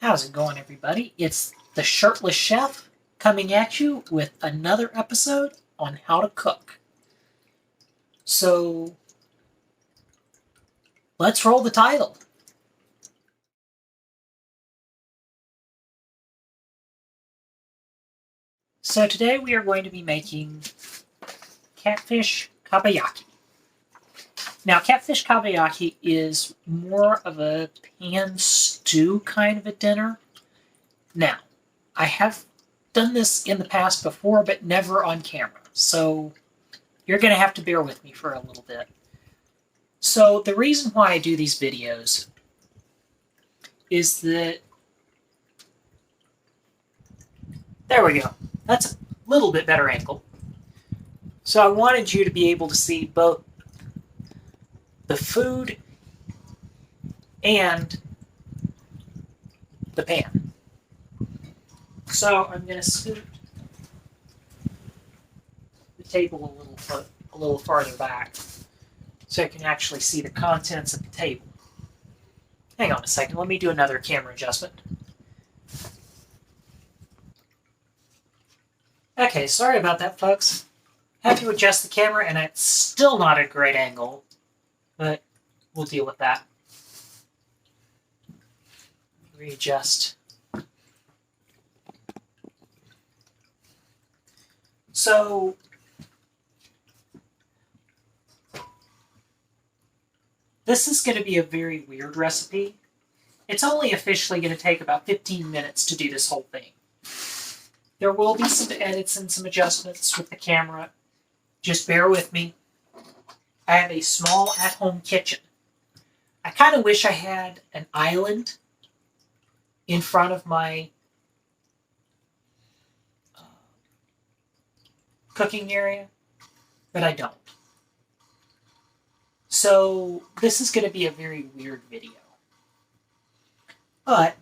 How's it going, everybody? It's the Shirtless Chef coming at you with another episode on how to cook. So, let's roll the title. So today we are going to be making Catfish Kabayaki. Now, Catfish Kabayaki is more of a pan stew kind of a dinner. Now, I have done this in the past before, but never on camera. So you're going to have to bear with me for a little bit. So the reason why I do these videos is that... There we go. That's a little bit better angle. So I wanted you to be able to see both the food and the pan. So I'm going to scoot the table a little farther back so I can actually see the contents of the table. Hang on a second, let me do another camera adjustment. Okay, sorry about that, folks. Had to adjust the camera and it's still not a great angle, but we'll deal with that. Readjust. So, this is going to be a very weird recipe. It's only officially going to take about 15 minutes to do this whole thing. There will be some edits and some adjustments with the camera. Just bear with me. I have a small at-home kitchen. I kind of wish I had an island in front of my cooking area, but I don't. So this is going to be a very weird video. But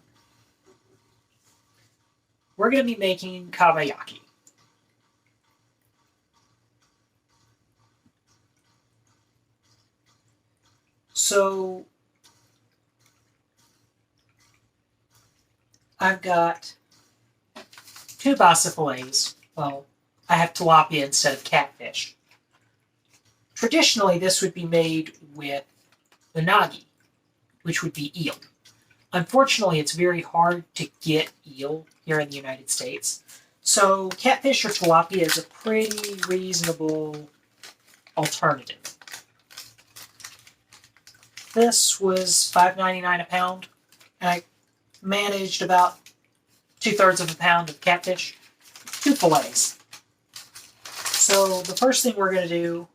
we're going to be making kabayaki. So I've got two basa fillets. Well, I have tilapia instead of catfish. Traditionally, this would be made with unagi, which would be eel. Unfortunately, it's very hard to get eel here in the United States. So catfish or tilapia is a pretty reasonable alternative. This was $5.99 a pound, and I managed about 2/3 of a pound of catfish, 2 fillets. So the first thing we're going to do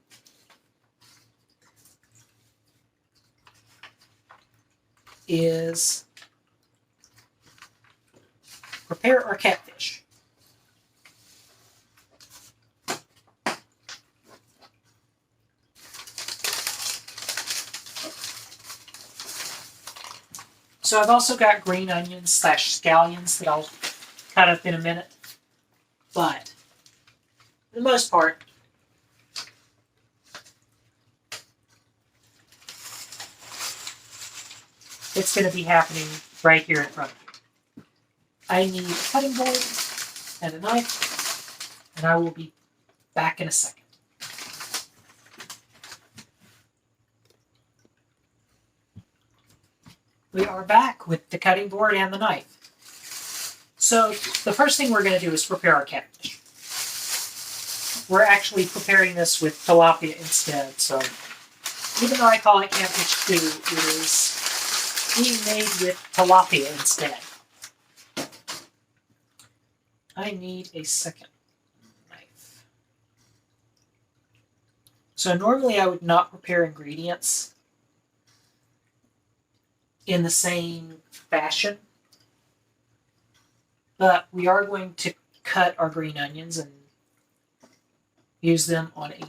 is prepare our catfish. So I've also got green onions / scallions that I'll cut up in a minute. But for the most part, it's going to be happening right here in front of you. I need a cutting board and a knife, and I will be back in a second. We are back with the cutting board and the knife. So the first thing we're going to do is prepare our catfish. We're actually preparing this with tilapia instead, so even though I call it catfish stew, it is being made with tilapia instead. I need a second knife. So normally I would not prepare ingredients in the same fashion, but we are going to cut our green onions and use them on a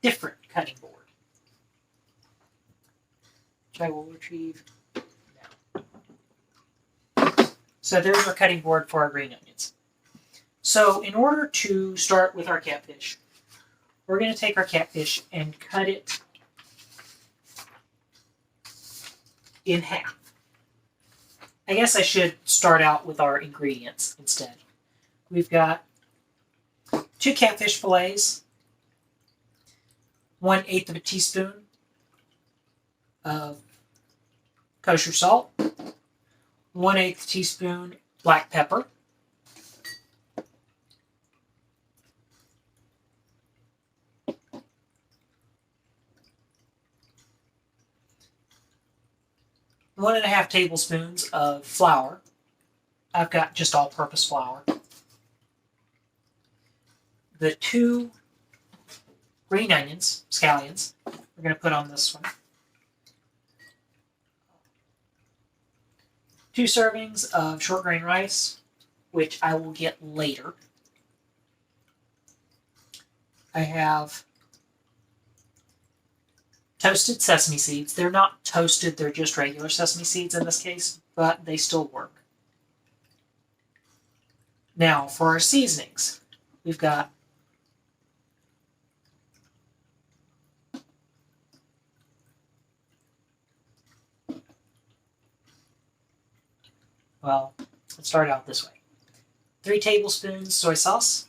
different cutting board, which I will retrieve now. So there's our cutting board for our green onions. So in order to start with our catfish, we're going to take our catfish and cut it in half. I guess I should start out with our ingredients instead. We've got 2 catfish fillets, 1/8 of a teaspoon of kosher salt, 1/8 teaspoon black pepper, one and a half tablespoons of flour. I've got just all-purpose flour. The 2 green onions, scallions, we're going to put on this one. 2 servings of short grain rice, which I will get later. I have toasted sesame seeds. They're not toasted, they're just regular sesame seeds in this case, but they still work. Now, for our seasonings, we've got well, let's start out this way. 3 tablespoons soy sauce,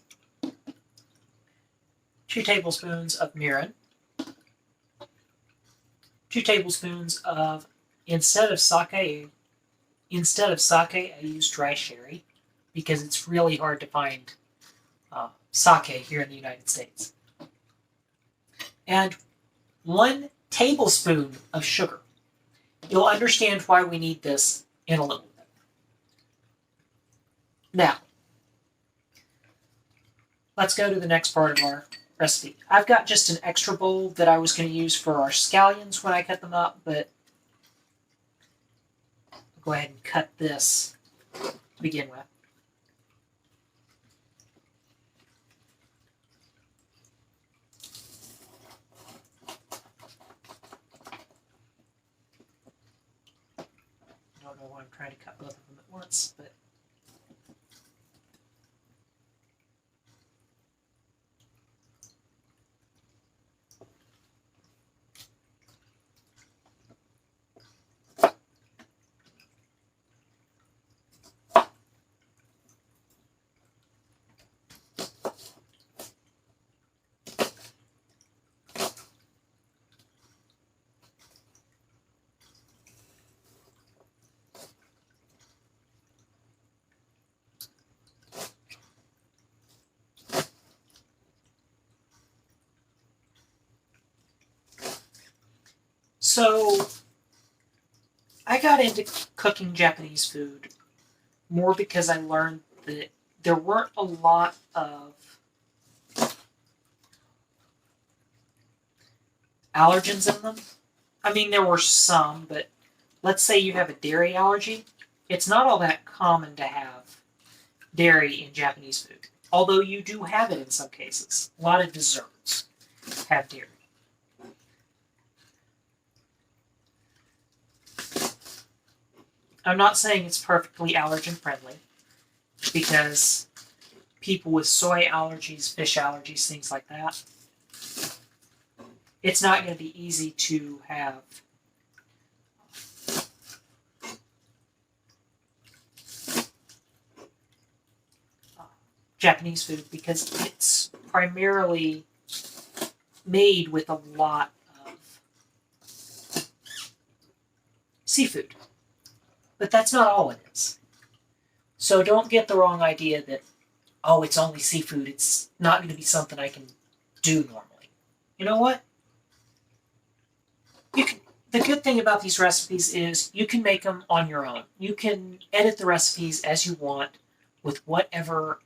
2 tablespoons of mirin, 2 tablespoons of, instead of sake, I use dry sherry because it's really hard to find sake here in the United States. And 1 tablespoon of sugar. You'll understand why we need this in a little bit. Now, let's go to the next part of our recipe. I've got just an extra bowl that I was going to use for our scallions when I cut them up, but I'll go ahead and cut this to begin with. I don't know why I'm trying to cut both of them at once, but so I got into cooking Japanese food more because I learned that there weren't a lot of allergens in them. I mean, there were some, but let's say you have a dairy allergy. It's not all that common to have dairy in Japanese food, although you do have it in some cases. A lot of desserts have dairy. I'm not saying it's perfectly allergen friendly, because people with soy allergies, fish allergies, things like that, it's not going to be easy to have Japanese food because it's primarily made with a lot of seafood. But that's not all it is. So don't get the wrong idea that, oh, it's only seafood. It's not going to be something I can do normally. You know what? The good thing about these recipes is you can make them on your own. You can edit the recipes as you want with whatever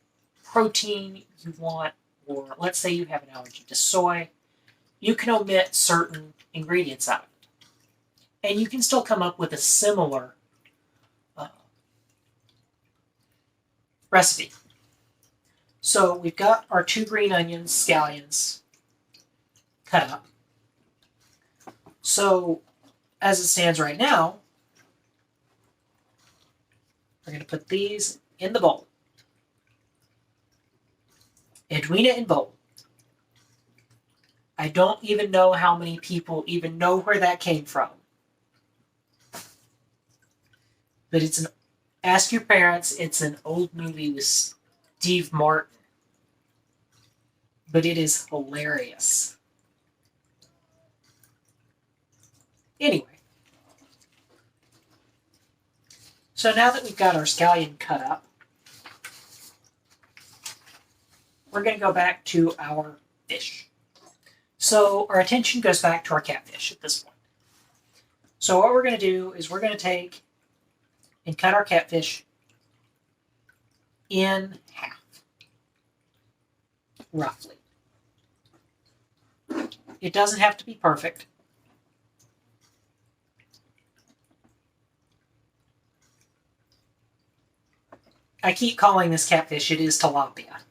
protein you want, or let's say you have an allergy to soy. You can omit certain ingredients out of it. And you can still come up with a similar recipe. So we've got our 2 green onions, scallions, cut up. So as it stands right now, we're going to put these in the bowl. Edwina in bowl. I don't even know how many people even know where that came from. But it's an Ask your parents. It's an old movie with Steve Martin, but it is hilarious. Anyway, so now that we've got our scallion cut up, we're going to go back to our fish. So our attention goes back to our catfish at this point. So what we're going to do is we're going to take and cut our catfish in half, roughly. It doesn't have to be perfect. I keep calling this catfish, it is tilapia,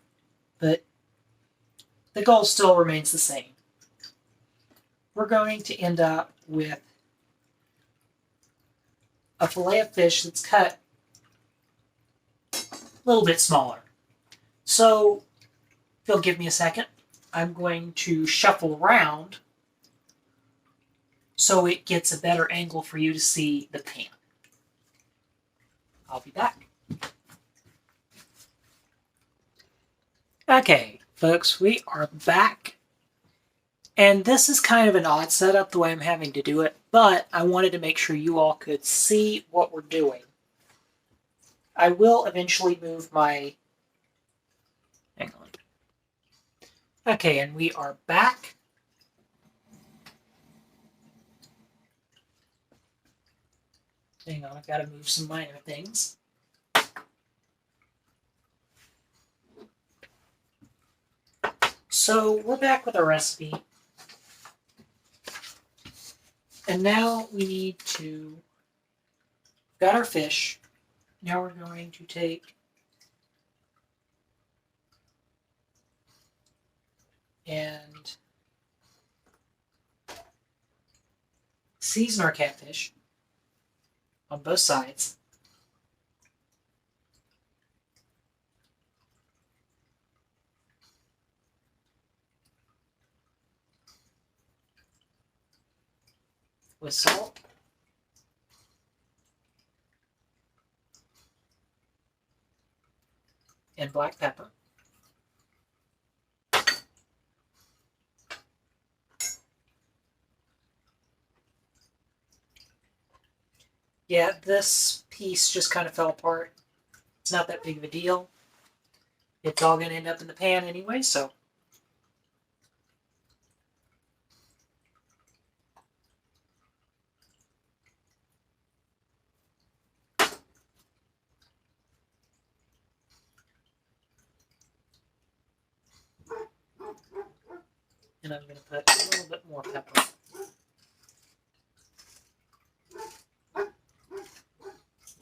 but the goal still remains the same. We're going to end up with a fillet of fish that's cut a little bit smaller. So, if you'll give me a second, I'm going to shuffle around so it gets a better angle for you to see the pan. I'll be back. Okay, folks, we are back. And this is kind of an odd setup the way I'm having to do it, but I wanted to make sure you all could see what we're doing. I will eventually move my... Hang on. Okay, and we are back. Hang on, I've got to move some minor things. So we're back with our recipe. And now we need to, got our fish. Now we're going to take and season our catfish on both sides. With salt. And black pepper. Yeah, this piece just kind of fell apart. It's not that big of a deal. It's all going to end up in the pan anyway, so. And I'm going to put a little bit more pepper.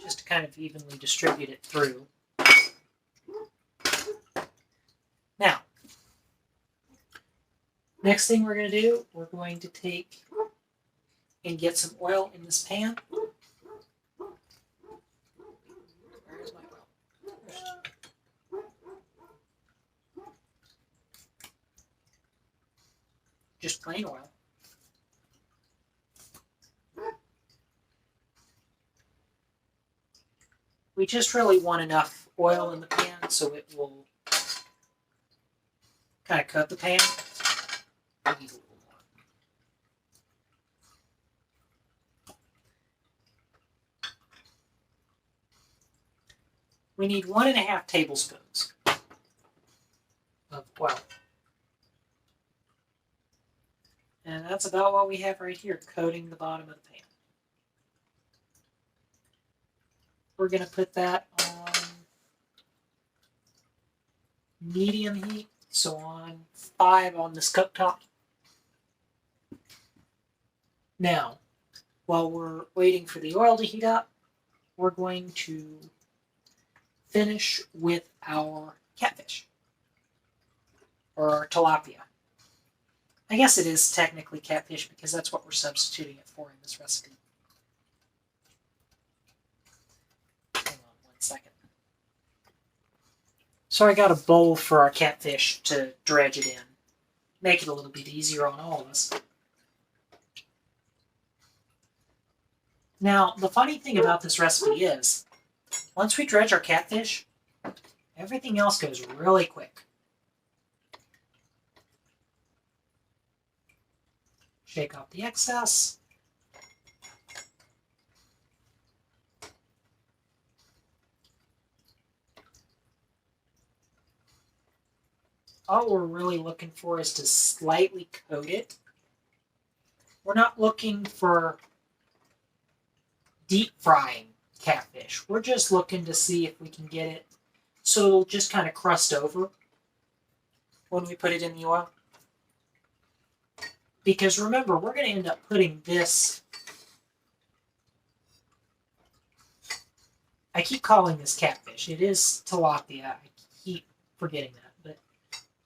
Just to kind of evenly distribute it through. Now, next thing we're going to do, we're going to take and get some oil in this pan. Where's my oil? Just plain oil. We just really want enough oil in the pan so it will kind of coat the pan. Maybe a little more. We need 1.5 tablespoons of oil. And that's about what we have right here, coating the bottom of the pan. We're going to put that on medium heat, so on 5 on this cooktop. Now, while we're waiting for the oil to heat up, we're going to finish with our catfish, or our tilapia. I guess it is technically catfish because that's what we're substituting it for in this recipe. Hang on 1 second. So I got a bowl for our catfish to dredge it in. Make it a little bit easier on all of us. Now, the funny thing about this recipe is, Once we dredge our catfish, everything else goes really quick. Shake off the excess. All we're really looking for is to slightly coat it. We're not looking for deep frying catfish. We're just looking to see if we can get it so it'll just kind of crust over when we put it in the oil. Because remember, we're going to end up putting this... I keep calling this catfish. It is tilapia. I keep forgetting that. But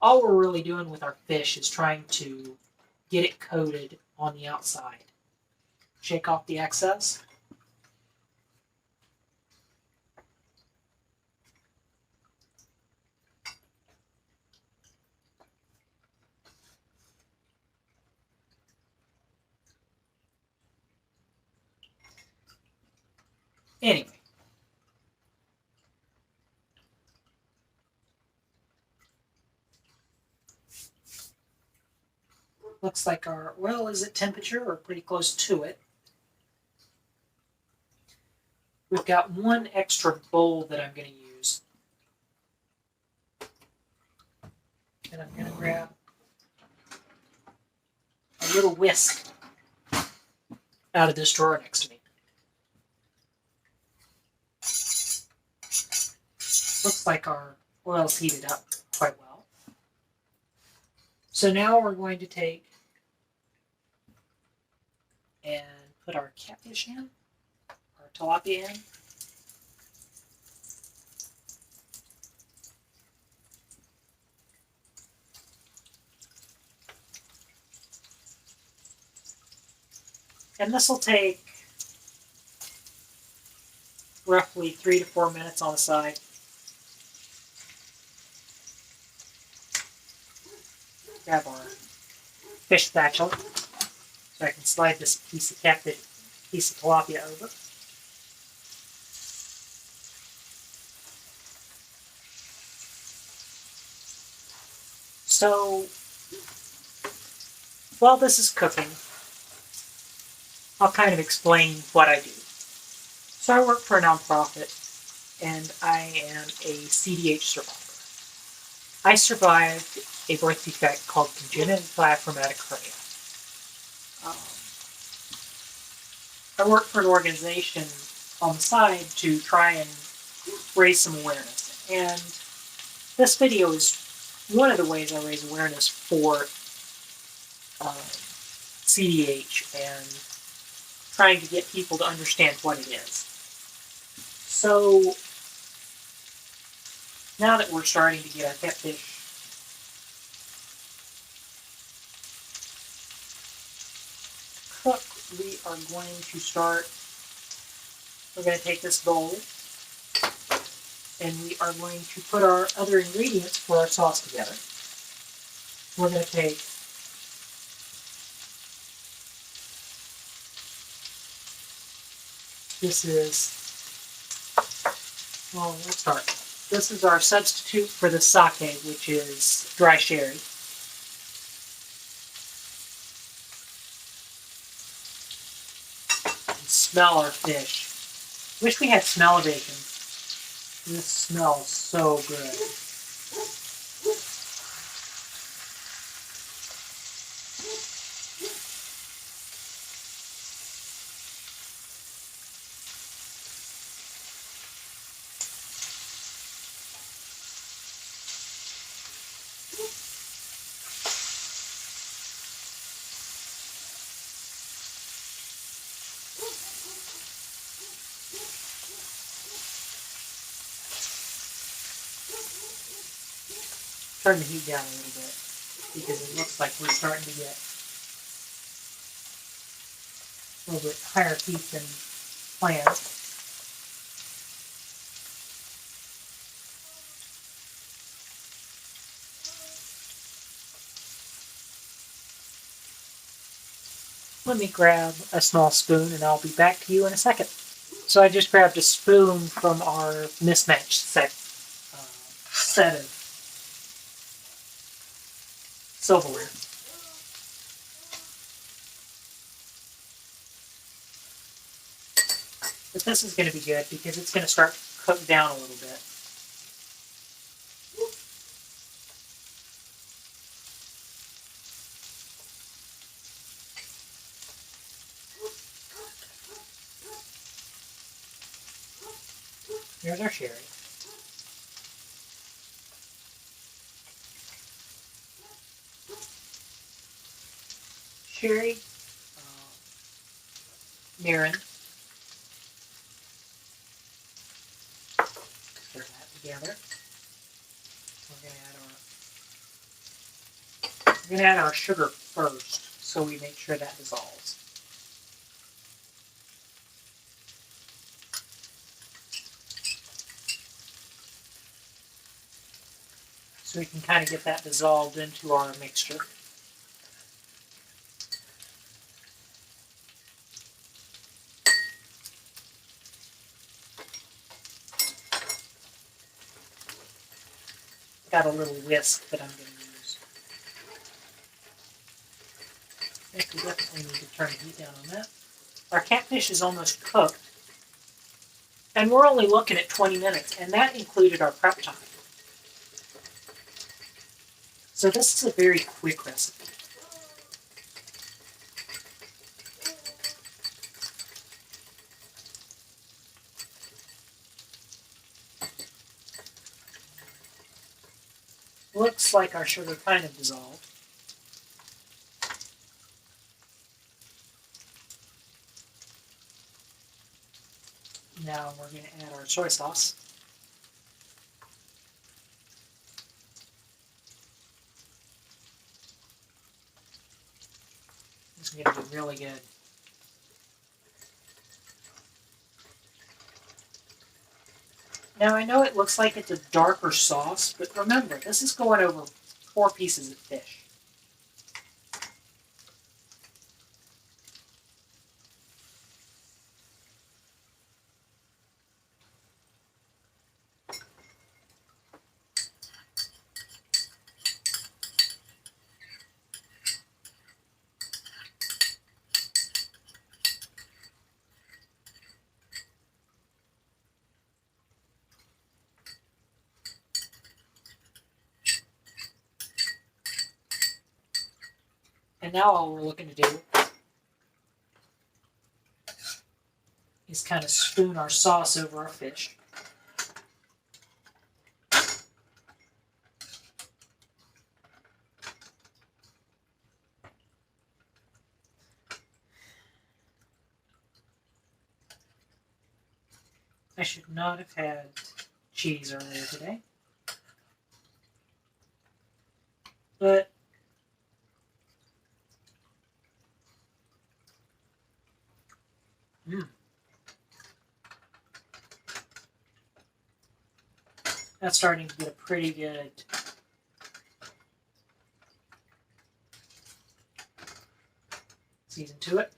all we're really doing with our fish is trying to get it coated on the outside. Shake off the excess. Anyway. Looks like our oil is at temperature or pretty close to it. We've got one extra bowl that I'm going to use. And I'm going to grab a little whisk out of this drawer next to me. Looks like our oil's heated up quite well. So now we're going to take and put our catfish in, our tilapia in. And this will take roughly 3 to 4 minutes on the side. Grab our fish spatula so I can slide this piece of tilapia over. So while this is cooking, I'll kind of explain what I do. So I work for a nonprofit, and I am a CDH survivor. I survived a birth defect called congenital diaphragmatic hernia. I work for an organization on the side to try and raise some awareness. And this video is one of the ways I raise awareness for CDH and trying to get people to understand what it is. So now that we're starting to get our catfish cooked, we are going to start, we're going to take this bowl and we are going to put our other ingredients for our sauce together. We're going to take let's start. This is our substitute for the sake, which is dry sherry. And smell our fish. Wish we had smell-o-bacon. This smells so good. Turn the heat down a little bit because it looks like we're starting to get a little bit higher heat than planned. Let me grab a small spoon and I'll be back to you in a second. So I just grabbed a spoon from our mismatched set of silverware. But this is going to be good because it's going to start to cook down a little bit. Here's our sherry. Sherry, mirin. Stir that together. We're going to add our sugar first, so we make sure that dissolves. So we can kind of get that dissolved into our mixture. Got a little whisk that I'm going to use. I think we definitely need to turn the heat down on that. Our catfish is almost cooked. And we're only looking at 20 minutes, and that included our prep time. So this is a very quick recipe. Looks like our sugar kind of dissolved. Now we're going to add our soy sauce. This is going to be really good. Now I know it looks like it's a darker sauce, but remember, this is going over 4 pieces of fish. And now all we're looking to do is kind of spoon our sauce over our fish. I should not have had cheese earlier today. But that's starting to get a pretty good season to it.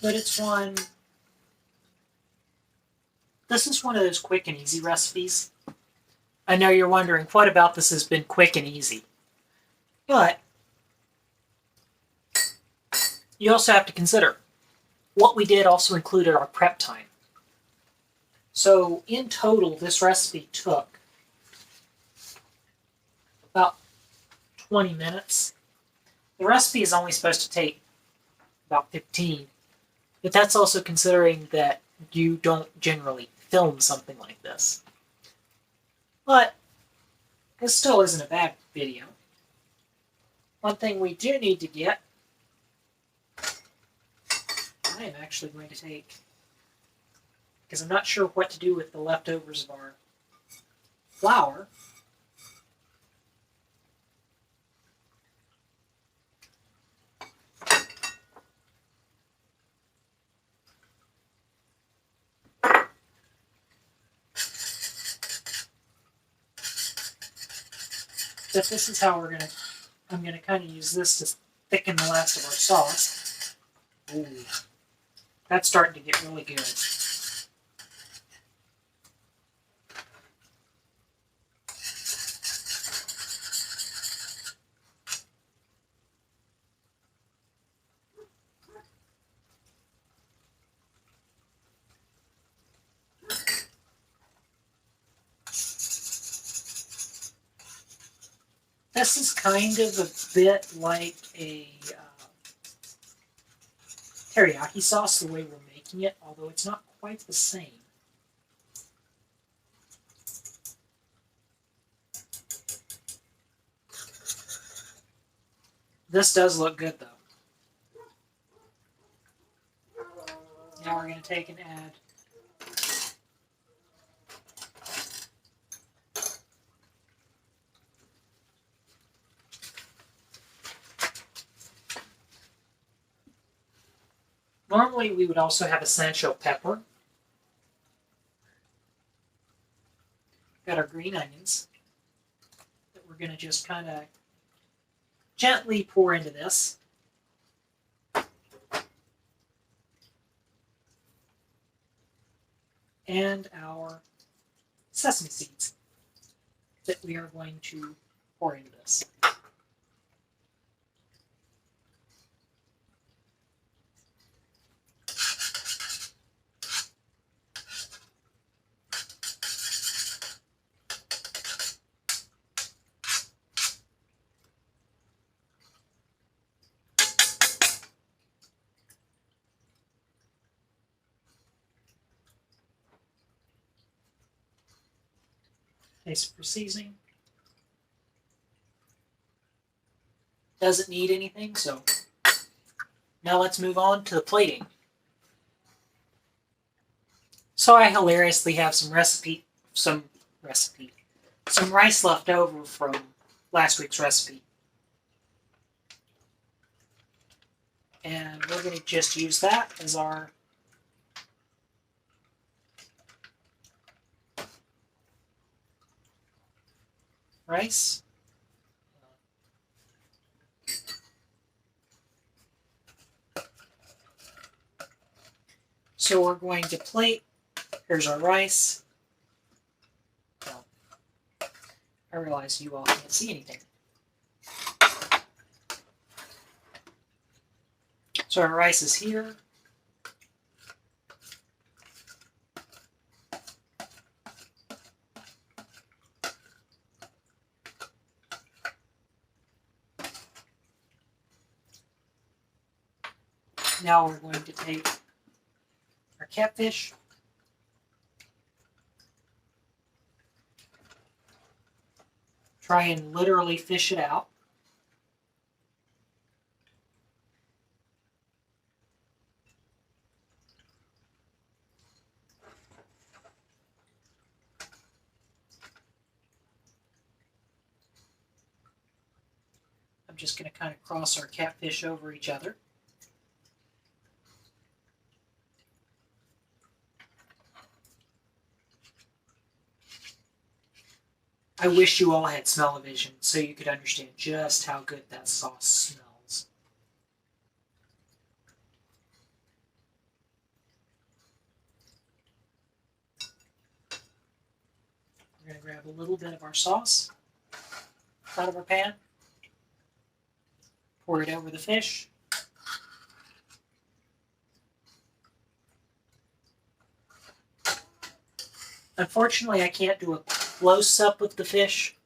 But this is one of those quick and easy recipes. I know you're wondering, what about this has been quick and easy? But you also have to consider, what we did also included our prep time. So in total, this recipe took about 20 minutes. The recipe is only supposed to take about 15. But that's also considering that you don't generally film something like this. But this still isn't a bad video. One thing we do need to get, I am actually going to take, because I'm not sure what to do with the leftovers of our flour. But this is how I'm gonna kind of use this to thicken the last of our sauce. Ooh, that's starting to get really good. This is kind of a bit like a teriyaki sauce, the way we're making it, although it's not quite the same. This does look good, though. Now we're going to take and add normally we would also have a Sancho pepper. Got our green onions that we're going to just kind of gently pour into this. And our sesame seeds that we are going to pour into this. Taste for seasoning. Doesn't need anything, so now let's move on to the plating. So I hilariously have some rice left over from last week's recipe. And we're going to just use that as our rice. So we're going to plate. Here's our rice. Well, I realize you all can't see anything. So our rice is here. Now we're going to take our catfish. Try and literally fish it out. I'm just going to kind of cross our catfish over each other. I wish you all had smell-o-vision so you could understand just how good that sauce smells. We're going to grab a little bit of our sauce out of our pan, pour it over the fish. Unfortunately, I can't do a close-up with the fish.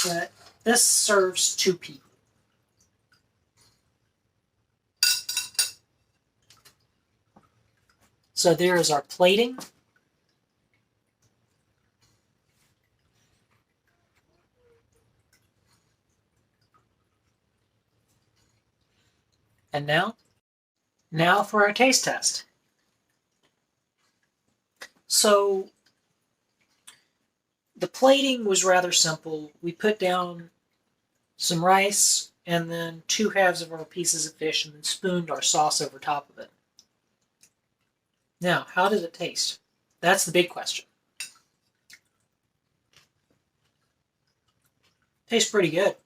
But this serves 2 people. So there is our plating. And now for our taste test. So The plating was rather simple. We put down some rice and then 2 halves of our pieces of fish and then spooned our sauce over top of it. Now, how does it taste? That's the big question. Tastes pretty good.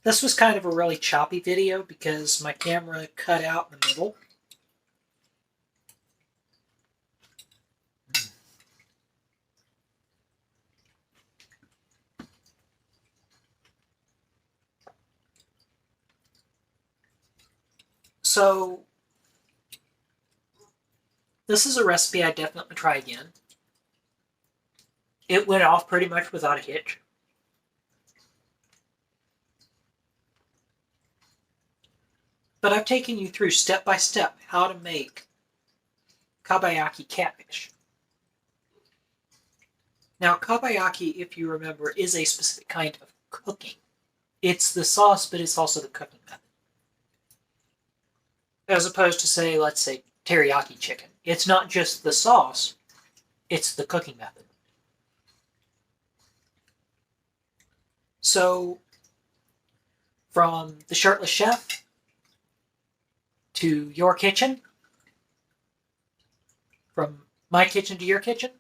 This was kind of a really choppy video because my camera cut out in the middle. So, this is a recipe I definitely try again. It went off pretty much without a hitch. But I've taken you through step by step how to make kabayaki catfish. Now, kabayaki, if you remember, is a specific kind of cooking. It's the sauce, but it's also the cooking method. As opposed to, say, let's say, teriyaki chicken. It's not just the sauce, it's the cooking method. So, from the Shirtless Chef to your kitchen, from my kitchen to your kitchen,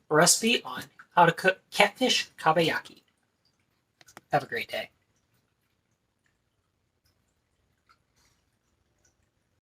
a recipe on how to cook catfish kabayaki. Have a great day.